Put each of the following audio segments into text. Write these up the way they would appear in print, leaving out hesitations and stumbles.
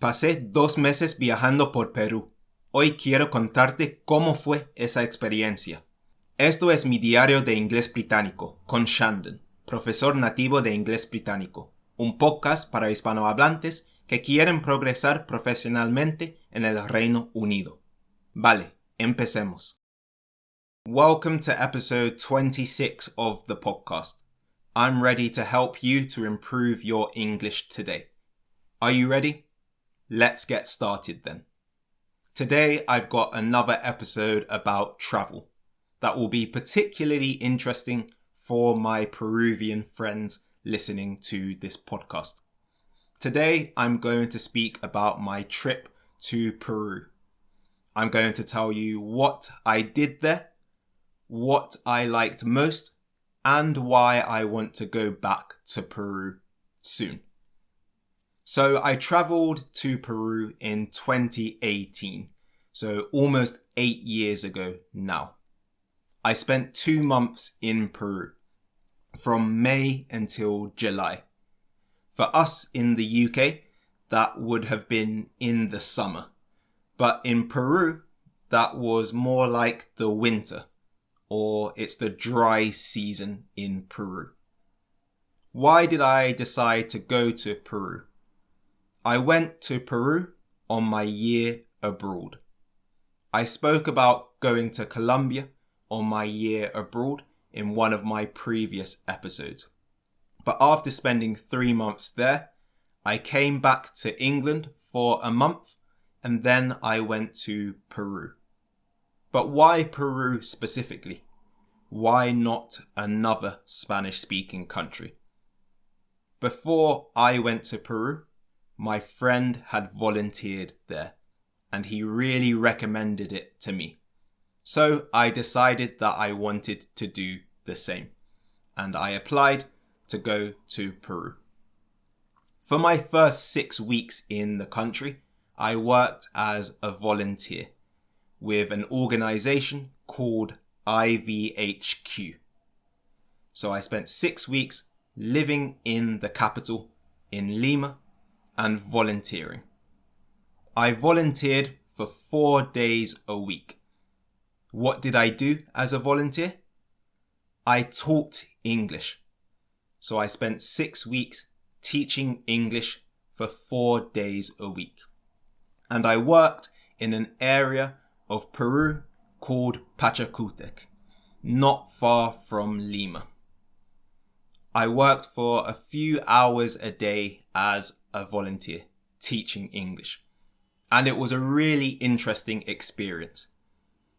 Pasé 2 meses viajando por Perú. Hoy quiero contarte cómo fue esa experiencia. Esto es mi diario de inglés británico, con Shandon, profesor nativo de inglés británico, un podcast para hispanohablantes que quieren progresar profesionalmente en el Reino Unido. Vale, empecemos. Welcome to episode 26 of the podcast. I'm ready to help you to improve your English today. Are you ready? Let's get started then. Today I've got another episode about travel that will be particularly interesting for my Peruvian friends listening to this podcast. Today I'm going to speak about my trip to Peru. I'm going to tell you what I did there, what I liked most, and why I want to go back to Peru soon. So I travelled to Peru in 2018, so almost 8 years ago now. I spent 2 months in Peru, from May until July. For us in the UK, that would have been in the summer, but in Peru, that was more like the winter, or it's the dry season in Peru. Why did I decide to go to Peru? I went to Peru on my year abroad. I spoke about going to Colombia on my year abroad in one of my previous episodes. But after spending 3 months there, I came back to England for a month and then I went to Peru. But why Peru specifically? Why not another Spanish-speaking country? Before I went to Peru, my friend had volunteered there and he really recommended it to me. So I decided that I wanted to do the same and I applied to go to Peru. For my first 6 weeks in the country, I worked as a volunteer with an organisation called IVHQ. So I spent 6 weeks living in the capital in Lima and volunteering. I volunteered for 4 days a week. What did I do as a volunteer? I taught English. So I spent 6 weeks teaching English for 4 days a week. And I worked in an area of Peru called Pachacútec, not far from Lima. I worked for a few hours a day as a volunteer teaching English, and it was a really interesting experience.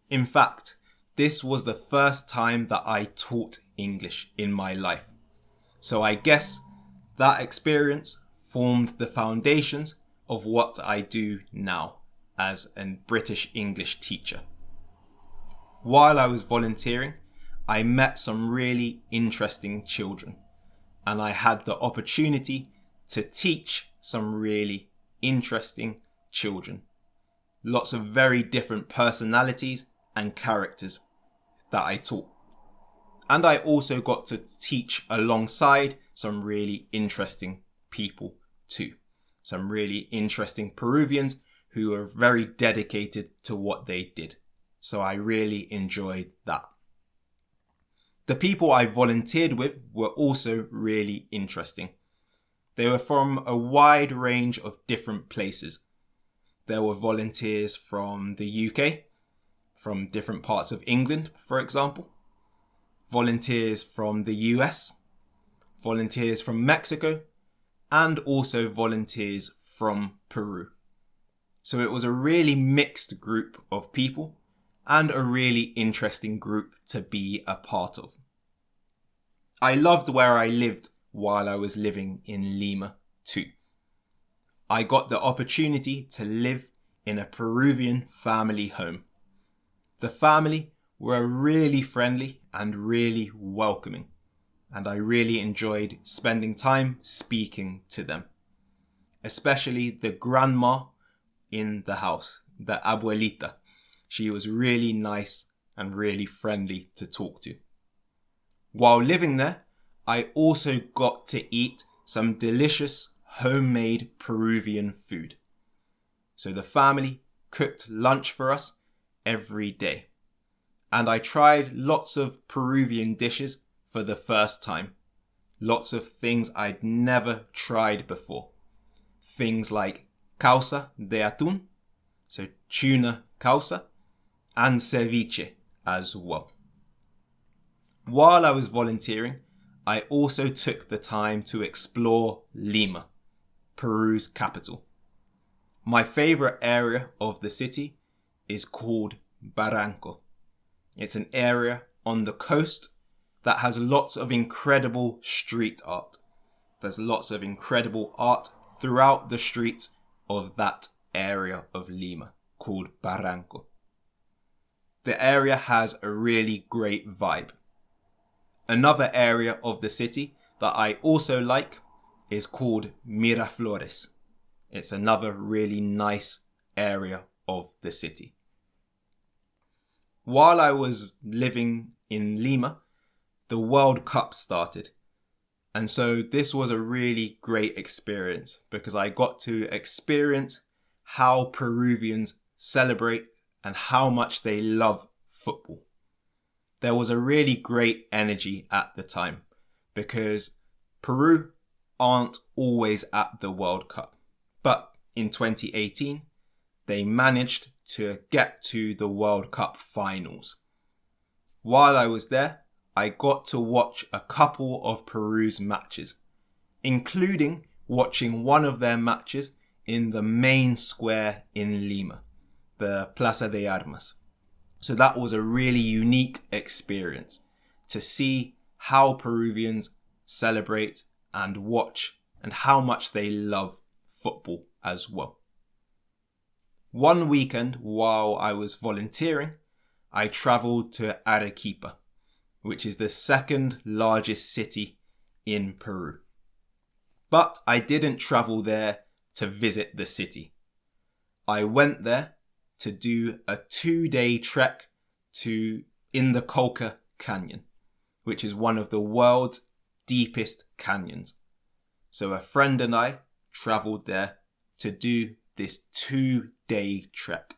In fact, this was the first time that I taught English in my life. So I guess that experience formed the foundations of what I do now as a British English teacher. While I was volunteering, I met some really interesting children, and I had the opportunity to teach some really interesting children. Lots of very different personalities and characters that I taught. And I also got to teach alongside some really interesting people too. Some really interesting Peruvians who were very dedicated to what they did. So I really enjoyed that. The people I volunteered with were also really interesting. They were from a wide range of different places. There were volunteers from the UK, from different parts of England, for example. Volunteers from the US, volunteers from Mexico, and also volunteers from Peru. So it was a really mixed group of people and a really interesting group to be a part of. I loved where I lived while I was living in Lima too. I got the opportunity to live in a Peruvian family home. The family were really friendly and really welcoming, and I really enjoyed spending time speaking to them. Especially the grandma in the house, the abuelita. She was really nice and really friendly to talk to. While living there, I also got to eat some delicious homemade Peruvian food. So the family cooked lunch for us every day. And I tried lots of Peruvian dishes for the first time. Lots of things I'd never tried before. Things like causa de atún, so tuna causa, and ceviche as well. While I was volunteering, I also took the time to explore Lima, Peru's capital. My favourite area of the city is called Barranco. It's an area on the coast that has lots of incredible street art. There's lots of incredible art throughout the streets of that area of Lima called Barranco. The area has a really great vibe. Another area of the city that I also like is called Miraflores. It's another really nice area of the city. While I was living in Lima, the World Cup started. And so this was a really great experience because I got to experience how Peruvians celebrate and how much they love football. There was a really great energy at the time because Peru aren't always at the World Cup. But in 2018, they managed to get to the World Cup finals. While I was there, I got to watch a couple of Peru's matches, including watching one of their matches in the main square in Lima, the Plaza de Armas. So that was a really unique experience to see how Peruvians celebrate and watch and how much they love football as well. One weekend while I was volunteering, I travelled to Arequipa, which is the second largest city in Peru. But I didn't travel there to visit the city. I went there to do a 2-day trek in the Colca Canyon, which is one of the world's deepest canyons. So a friend and I travelled there to do this 2-day trek.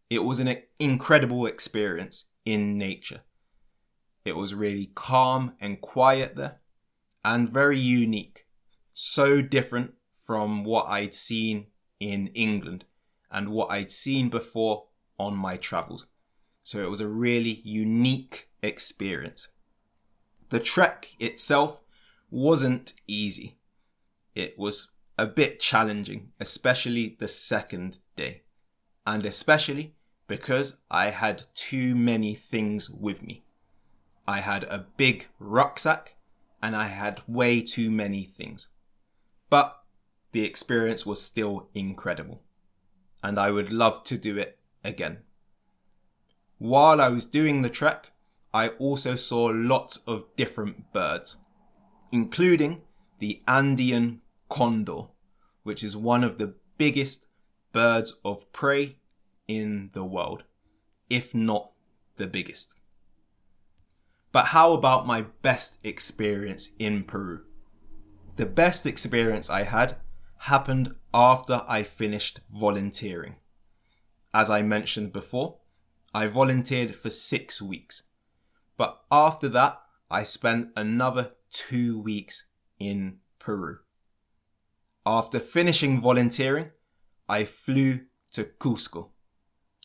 It was an incredible experience in nature. It was really calm and quiet there and very unique. So different from what I'd seen in England and what I'd seen before on my travels. So it was a really unique experience. The trek itself wasn't easy. It was a bit challenging, especially the second day. And especially because I had too many things with me. I had a big rucksack and I had way too many things. But the experience was still incredible. And I would love to do it again. While I was doing the trek, I also saw lots of different birds, including the Andean condor, which is one of the biggest birds of prey in the world, if not the biggest. But how about my best experience in Peru? The best experience I had happened after I finished volunteering. As I mentioned before, I volunteered for 6 weeks. But after that, I spent another 2 weeks in Peru. After finishing volunteering, I flew to Cusco,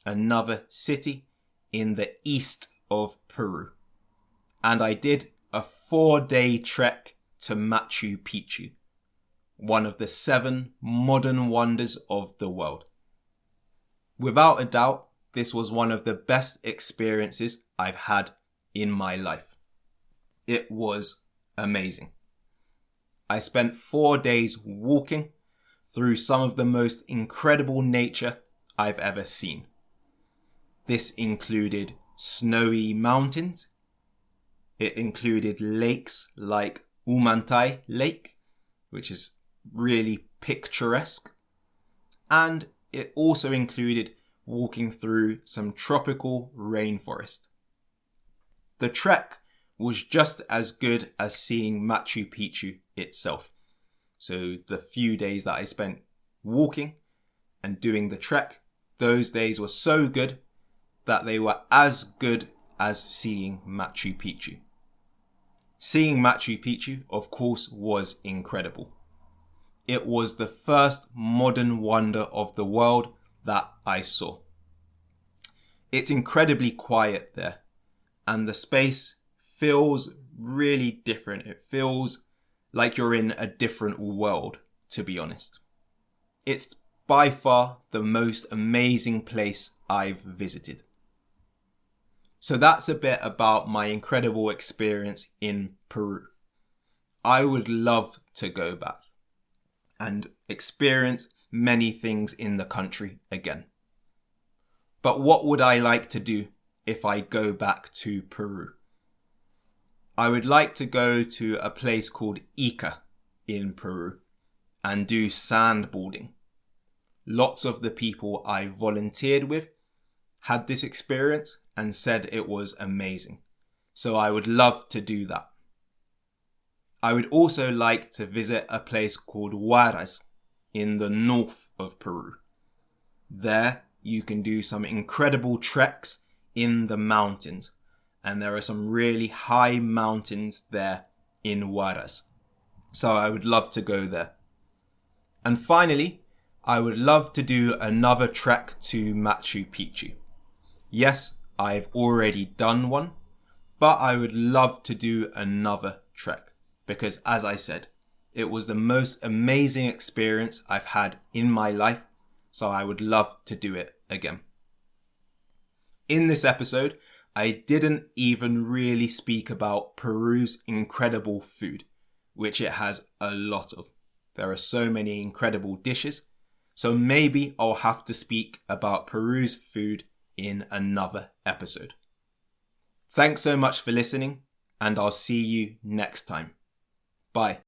another city in the east of Peru. And I did a 4-day trek to Machu Picchu, one of the 7 modern wonders of the world. Without a doubt, this was one of the best experiences I've had in my life. It was amazing. I spent 4 days walking through some of the most incredible nature I've ever seen. This included snowy mountains. It included lakes like Umantay Lake, which is really picturesque. And it also included walking through some tropical rainforest. The trek was just as good as seeing Machu Picchu itself. So the few days that I spent walking and doing the trek, those days were so good that they were as good as seeing Machu Picchu. Seeing Machu Picchu, of course, was incredible. It was the first modern wonder of the world that I saw. It's incredibly quiet there, and the space feels really different. It feels like you're in a different world, to be honest. It's by far the most amazing place I've visited. So that's a bit about my incredible experience in Peru. I would love to go back and experience many things in the country again. But what would I like to do if I go back to Peru? I would like to go to a place called Ica in Peru and do sandboarding. Lots of the people I volunteered with had this experience and said it was amazing. So I would love to do that. I would also like to visit a place called Huaraz in the north of Peru. There you can do some incredible treks in the mountains, and there are some really high mountains there in Quieres. So I would love to go there. And finally, I would love to do another trek to Machu Picchu. Yes, I've already done one, but I would love to do another trek because, as I said, it was the most amazing experience I've had in my life, so I would love to do it again. In this episode, I didn't even really speak about Peru's incredible food, which it has a lot of. There are so many incredible dishes, so maybe I'll have to speak about Peru's food in another episode. Thanks so much for listening, and I'll see you next time. Bye.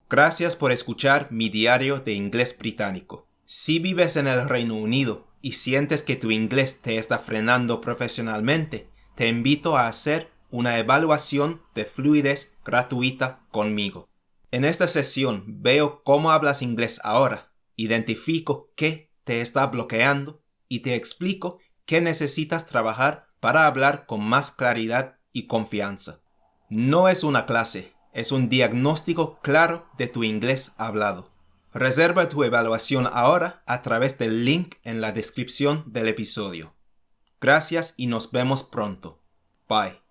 Gracias por escuchar mi diario de Inglés Británico. Si vives en el Reino Unido y sientes que tu inglés te está frenando profesionalmente, te invito a hacer una evaluación de fluidez gratuita conmigo. En esta sesión veo cómo hablas inglés ahora, identifico qué te está bloqueando y te explico qué necesitas trabajar para hablar con más claridad y confianza. No es una clase, es un diagnóstico claro de tu inglés hablado. Reserva tu evaluación ahora a través del link en la descripción del episodio. Gracias y nos vemos pronto. Bye.